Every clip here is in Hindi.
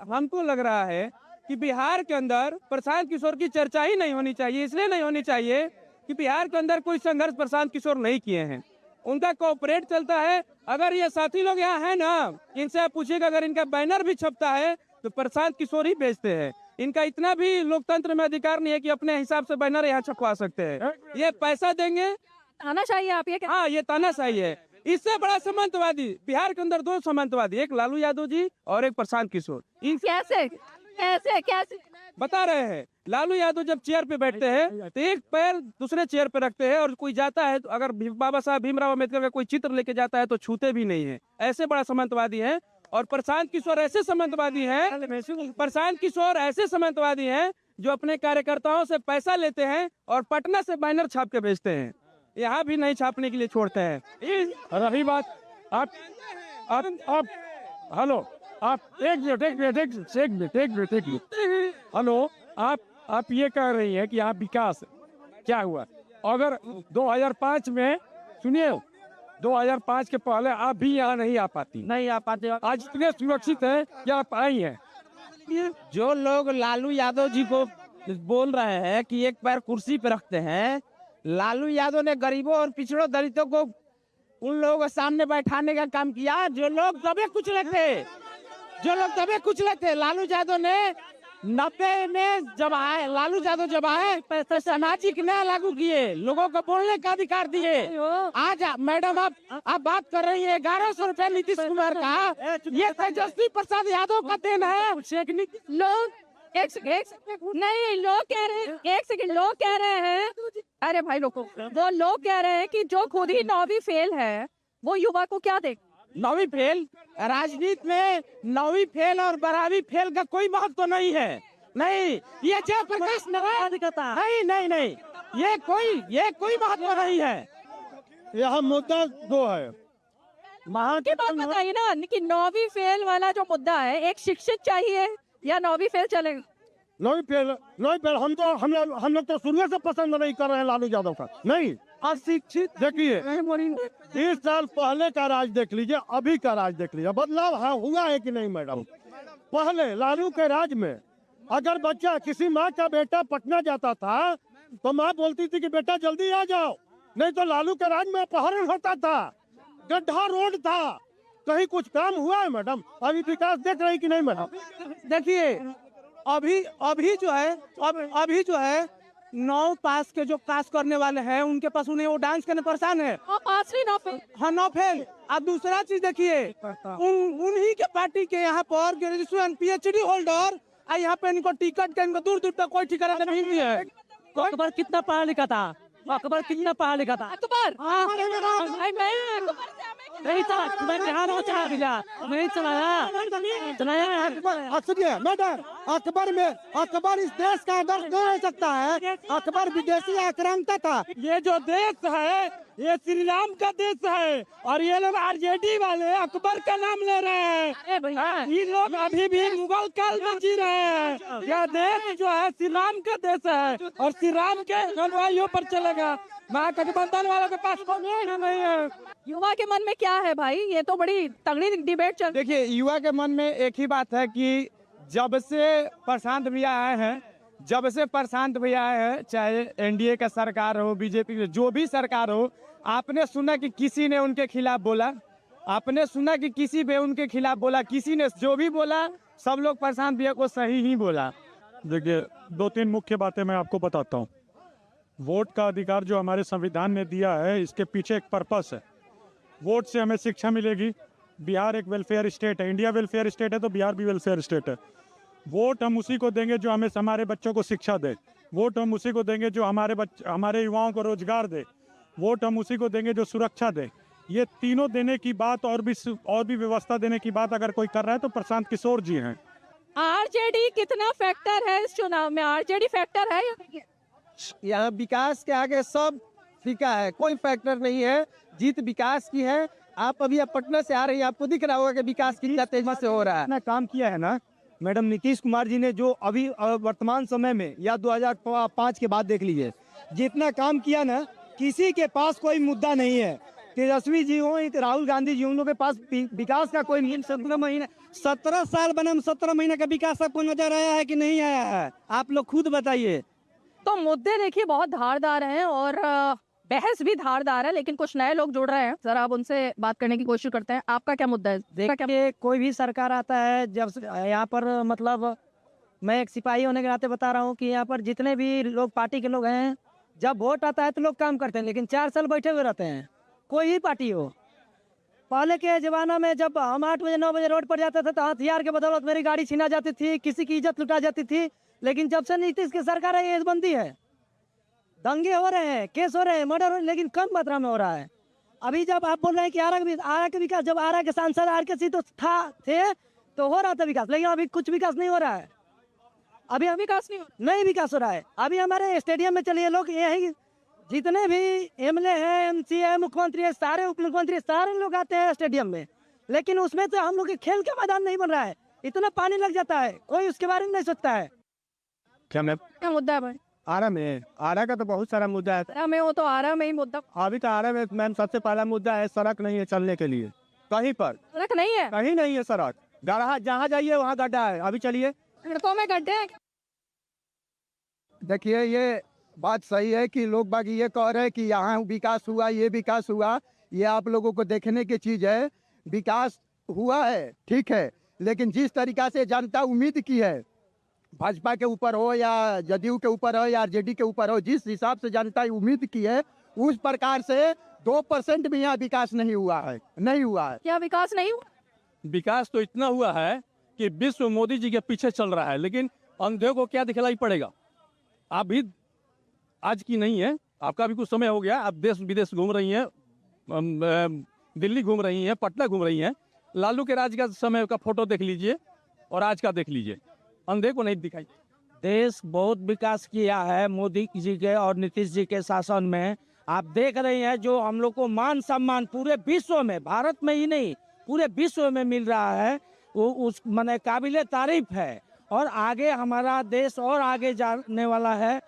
हमको लग रहा है कि बिहार के अंदर प्रशांत किशोर की चर्चा ही नहीं होनी चाहिए। इसलिए नहीं होनी चाहिए कि बिहार के अंदर कोई संघर्ष प्रशांत किशोर नहीं किए हैं, उनका कोऑपरेट चलता है। अगर ये साथी लोग यहाँ है ना, इनसे आप पूछिएगा, अगर इनका बैनर भी छपता है तो प्रशांत किशोर ही बेचते हैं। इनका इतना भी लोकतंत्र में अधिकार नहीं है कि अपने हिसाब से बैनर यहाँ छपवा सकते हैं। ये पैसा देंगे, तानाशाही आप ये हाँ ये तानाशाही है। इससे बड़ा सामंतवादी बिहार के अंदर दो सामंतवादी, एक लालू यादव जी और एक प्रशांत किशोर। इन कैसे कैसे कैसे बता रहे हैं, लालू यादव जब चेयर पे बैठते हैं तो एक पैर दूसरे चेयर पे रखते हैं, और कोई जाता है तो अगर बाबा साहब भीमराव अम्बेडकर का कोई चित्र लेके जाता है तो छूते भी नहीं है। ऐसे बड़ा सामंतवादी है। और प्रशांत किशोर ऐसे सामंतवादी हैं, प्रशांत किशोर ऐसे सामंतवादी हैं जो अपने कार्यकर्ताओं से पैसा लेते हैं और पटना से बैनर छाप के भेजते हैं, यहाँ भी नहीं छापने के लिए छोड़ते हैं। रही बात आप हेलो, आप एक मिनट हेलो, आप ये कह रही है कि यहाँ विकास क्या हुआ? अगर 2005 में सुनिए, 2005 के पहले आप भी यहाँ नहीं आ पाते। आज इतने सुरक्षित हैं कि आप आई हैं। जो लोग लालू यादव जी को बोल रहे हैं कि एक पैर कुर्सी पे रखते हैं, लालू यादव ने गरीबों और पिछड़ों दलितों को उन लोगों के सामने बैठाने का काम किया जो लोग दबे कुचले थे। लालू यादव ने 90 में जब आए, लालू यादव जब आए तो सामाजिक न्याय लागू किए, लोगों को बोलने का अधिकार दिए। आज मैडम आप बात कर रही है 1100 रुपए नीतीश कुमार का, ये तेजस्वी प्रसाद यादव का देन है। लोग एक सेकंड नहीं, लोग कह रहे हैं, एक सेकंड, लोग कह रहे हैं, अरे भाई लोगों, वो लोग कह रहे हैं कि जो खुद ही 9वीं फेल है वो युवा को क्या दे। 9वीं फेल, राजनीति में 9वीं फेल और 12वीं फेल का कोई महत्व तो नहीं है। नहीं, ये जयप्रकाश नारायण नहीं, ये कोई महत्व नहीं है। यह मुद्दा दो है। की बात बताइए ना कि 9वीं फेल वाला जो मुद्दा है, एक शिक्षित चाहिए या 9वीं फेल चलेगा? 9वीं फेल हम लोग तो शुरू से पसंद नहीं कर रहे हैं लालू यादव का। नहीं, अशिक्षित देखिए 30 साल पहले का राज देख लीजिए, अभी का राज देख लीजिए, बदलाव हुआ है कि नहीं मैडम? पहले लालू के राज में अगर बच्चा, किसी माँ का बेटा पटना जाता था तो माँ बोलती थी कि बेटा जल्दी आ जाओ, नहीं तो लालू के राज में अपहरण होता था, गड्ढा रोड था। कहीं कुछ काम हुआ है मैडम? अभी विकास देख रही कि नहीं मैडम? देखिए अभी जो है 9 पास के जो पास करने वाले हैं उनके पास, उन्हें वो डांस करने परेशान है। पास नहीं, 9 फेल। हाँ 9 फेल। अब दूसरा चीज देखिए, उन्हीं के पार्टी के यहाँ पर ग्रेजुएशन PhD होल्डर, यहाँ पे इनको टिकट का इनको दूर तक कोई ठिकाना नहीं है। अकबर कितना पढ़ा लिखा था? अकबर भाई मैं नहीं चला, मैं बिहार में चला गया, नहीं चलाया। सुनिए मैडम, अकबर इस देश का आदर्श नहीं हो सकता है। अकबर विदेशी आक्रांता था। ये जो देश है ये श्री राम का देश है, और ये लोग RJD वाले अकबर का नाम ले रहे हैं। ये लोग अभी भी मुगल काल में जी रहे हैं। यह देश जो है श्री राम का देश है, और श्री राम के अनुयायियों पर चलेगा। महागठबंधन वालों के पास नहीं है। युवा के मन में क्या है भाई? ये तो बड़ी तगड़ी डिबेट चल। देखिए युवा के मन में एक ही बात है कि जब से प्रशांत भैया आए हैं, चाहे NDA का सरकार हो, BJP की जो भी सरकार हो, आपने सुना कि किसी ने उनके खिलाफ बोला? आपने सुना कि किसी भी उनके खिलाफ बोला? किसी ने जो भी बोला सब लोग प्रशांत भैया को सही ही बोला। देखिए 2-3 मुख्य बातें मैं आपको बताता हूँ। वोट का अधिकार जो हमारे संविधान ने दिया है, इसके पीछे एक पर्पस है। वोट से हमें शिक्षा मिलेगी। बिहार एक वेलफेयर स्टेट है, इंडिया वेलफेयर स्टेट है तो बिहार भी वेलफेयर स्टेट है। वोट हम उसी को देंगे जो हमारे बच्चों को शिक्षा दे। वोट हम उसी को देंगे जो हमारे युवाओं को रोजगार दे। वोट हम उसी को देंगे जो सुरक्षा दे। ये तीनों देने की बात और भी व्यवस्था देने की बात अगर कोई कर रहा है तो प्रशांत किशोर जी हैं। RJD कितना फैक्टर है इस चुनाव में? RJD फैक्टर है? यहाँ विकास के आगे सब फीका है, कोई फैक्टर नहीं है। जीत विकास की है। आप पटना से आ रही हैं, आपको दिख रहा होगा कि विकास कितना तेजी से हो रहा है। इतना काम किया है ना मैडम नीतीश कुमार जी ने, जो अभी वर्तमान समय में या 2005 के बाद देख लीजिए, जितना काम किया ना, किसी के पास कोई मुद्दा नहीं है। तेजस्वी जी हो, राहुल गांधी जी, उन लोगों के पास विकास का कोई 17 साल बने, 17 महीने का विकास आपको नजर आया है कि नहीं आया है? आप लोग खुद बताइए। तो मुद्दे देखिए बहुत धारदार हैं और बहस भी धारदार है, लेकिन कुछ नए लोग जुड़ रहे हैं, जरा आप उनसे बात करने की कोशिश करते हैं। आपका क्या मुद्दा है? देखिए, कोई भी सरकार आता है, जब यहाँ पर मतलब मैं एक सिपाही होने के नाते बता रहा हूँ कि यहाँ पर जितने भी लोग पार्टी के लोग हैं, जब वोट आता है तो लोग काम करते हैं, लेकिन 4 साल बैठे हुए रहते हैं, कोई भी पार्टी हो। पहले के जमाना में जब हम 8 बजे 9 बजे रोड पर जाते थे तो हथियार के बदौलत मेरी गाड़ी छीना जाती थी, किसी की इज्जत लुटा जाती थी। लेकिन जब से नीतीश की सरकार है, ये बंदी है, दंगे हो रहे हैं, केस हो रहे हैं, मर्डर हो रहे हैं, लेकिन कम मात्रा में हो रहा है। अभी जब आप बोल रहे हैं कि आरा के विकास, जब आरा के सांसद RK तो थे तो हो रहा था विकास, लेकिन अभी कुछ विकास नहीं हो रहा है। अभी विकास नहीं विकास हो रहा है। अभी हमारे स्टेडियम में चलिए, लोग यही जितने भी MLA हैं, MC है, मुख्यमंत्री है, सारे उप मुख्यमंत्री, सारे लोग आते हैं स्टेडियम में, लेकिन उसमें तो हम लोग के खेल का मैदान नहीं बन रहा है। इतना पानी लग जाता है, कोई उसके बारे में नहीं सोचता है। क्या मुद्दा है भाई? आरा का तो बहुत सारा मुद्दा है। आरा में हो तो आरा में ही मुद्दा। अभी तो आरा में मैम सबसे पहला मुद्दा है, सड़क नहीं है चलने के लिए, कहीं पर सड़क नहीं है, कहीं नहीं है सड़क। जहाँ जाइए वहाँ गड्ढा है। अभी चलिए, सड़कों में गड्ढे हैं। देखिए, ये बात सही है कि लोग बाग ये कह रहे हैं कि यहाँ विकास हुआ, ये विकास हुआ, ये आप लोगों को देखने की चीज़ है। विकास हुआ है, ठीक है, लेकिन जिस तरीका से जनता उम्मीद की है, भाजपा के ऊपर हो या जदयू के ऊपर हो या RJD के ऊपर हो, जिस हिसाब से जनता उम्मीद की है, उस प्रकार से 2% भी यहाँ विकास नहीं हुआ है, नहीं हुआ है। क्या विकास नहीं हुआ? विकास तो इतना हुआ है कि विश्व मोदी जी के पीछे चल रहा है, लेकिन अंधे को क्या दिखलाई पड़ेगा? आप भी आज की नहीं है, आपका भी कुछ समय हो गया, आप देश विदेश घूम रही हैं, दिल्ली घूम रही हैं, पटना घूम रही हैं। लालू के राज का समय का फोटो देख लीजिए और आज का देख लीजिए, अंधे को नहीं दिखाई। देश बहुत विकास किया है मोदी जी के और नीतीश जी के शासन में। आप देख रहे हैं जो हम लोग को मान सम्मान पूरे विश्व में, भारत में ही नहीं पूरे विश्व में मिल रहा है, वो उस माने काबिले तारीफ है। और आगे हमारा देश और आगे जाने वाला है।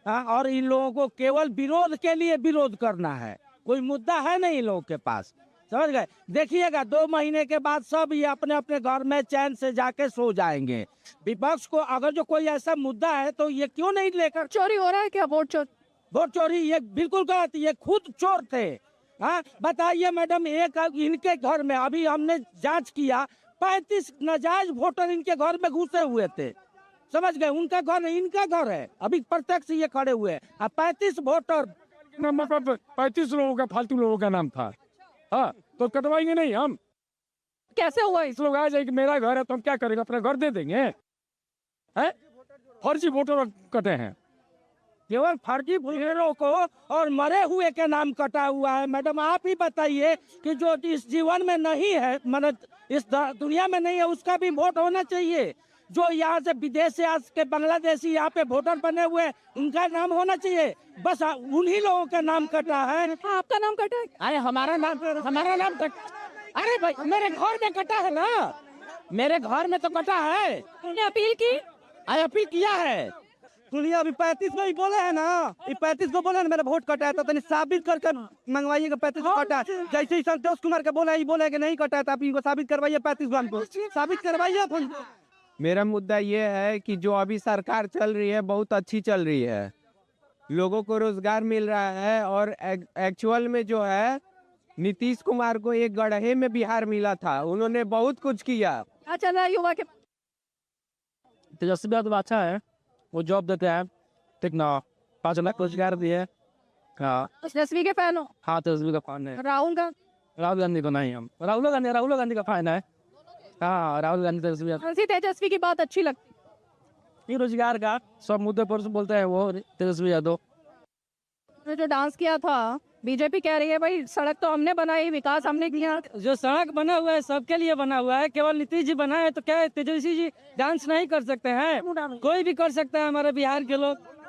और इन लोगों को केवल विरोध के लिए विरोध करना है, कोई मुद्दा है नहीं इन लोगों के पास, समझ गए? देखिएगा 2 महीने के बाद सब ये अपने अपने घर में चैन से जाके सो जाएंगे। विपक्ष को अगर जो कोई ऐसा मुद्दा है तो ये क्यों नहीं लेकर? चोरी हो रहा है क्या? वोट चोरी ये बिल्कुल गलत, ये खुद चोर थे। हाँ बताइए मैडम, एक इनके घर में अभी हमने जांच किया 35 नाजायज वोटर इनके घर में घुसे हुए थे, समझ गए? उनका घर इनका घर है, अभी प्रत्यक्ष ये खड़े हुए हैं। 35 वोटर, 35 लोगों का, फालतू लोगों का नाम था। हाँ, तो कटवाएंगे नहीं हम। कैसे हुआ? इस लोग आ जाए कि मेरा घर है तो हम क्या करेंगे, अपना घर दे देंगे? हैं? फर्जी वोटर कटे हैं, केवल फर्जी वोटरों को और मरे हुए के नाम कटा हुआ है। मैडम आप ही बताइए कि जो इस जीवन में नहीं है, मतलब इस दुनिया में नहीं है, उसका भी वोट होना चाहिए। जो यहाँ से विदेश से आज के बांग्लादेशी यहाँ पे वोटर बने हुए, उनका नाम होना चाहिए। बस उन्हीं लोगों का नाम कटा है। आपका नाम कटा है? अरे हमारा नाम कट, अरे भाई मेरे घर में कटा है ना, मेरे घर में तो कटा है। अपील की? अपील किया है। सुनिए, अभी 35 को ही बोले हैं ना, ये 35 को बोले ना मेरा वोट कटा है, तो तनी साबित करके मंगवाइएगा 35 को कटा है। जैसे ही संतोष कुमार के बोला, ये बोले कि नहीं कटा है, तो आप इनको साबित करवाइए, 35 को साबित करवाइए। मेरा मुद्दा ये है कि जो अभी सरकार चल रही है बहुत अच्छी चल रही है, लोगों को रोजगार मिल रहा है। और एक्चुअल में जो है नीतीश कुमार को एक गड्ढे में बिहार मिला था, उन्होंने बहुत कुछ किया। क्या चल रहा है युवा के? तेजस्वी यादव अच्छा है, वो जॉब देते हैं, ठीक ना, 5 लाख रोजगार दिए। हाँ तेजस्वी के फैन हो? हाँ, तेजस्वी का फैन है। राहुल गांधी को नहीं, हम राहुल गांधी का फैन है। हाँ, राहुल गांधी तेजस्वी की बात अच्छी लगती? ये रोजगार का सब मुद्दे पर बोलते हैं वो तेजस्वी यादव। जो डांस किया था, बीजेपी कह रही है भाई सड़क तो हमने बनाई, विकास हमने किया। जो सड़क बना हुआ है सबके लिए बना हुआ है, केवल नीतीश जी बनाए तो क्या तेजस्वी जी डांस नहीं कर सकते हैं? कोई भी कर सकता है हमारे बिहार के लोग।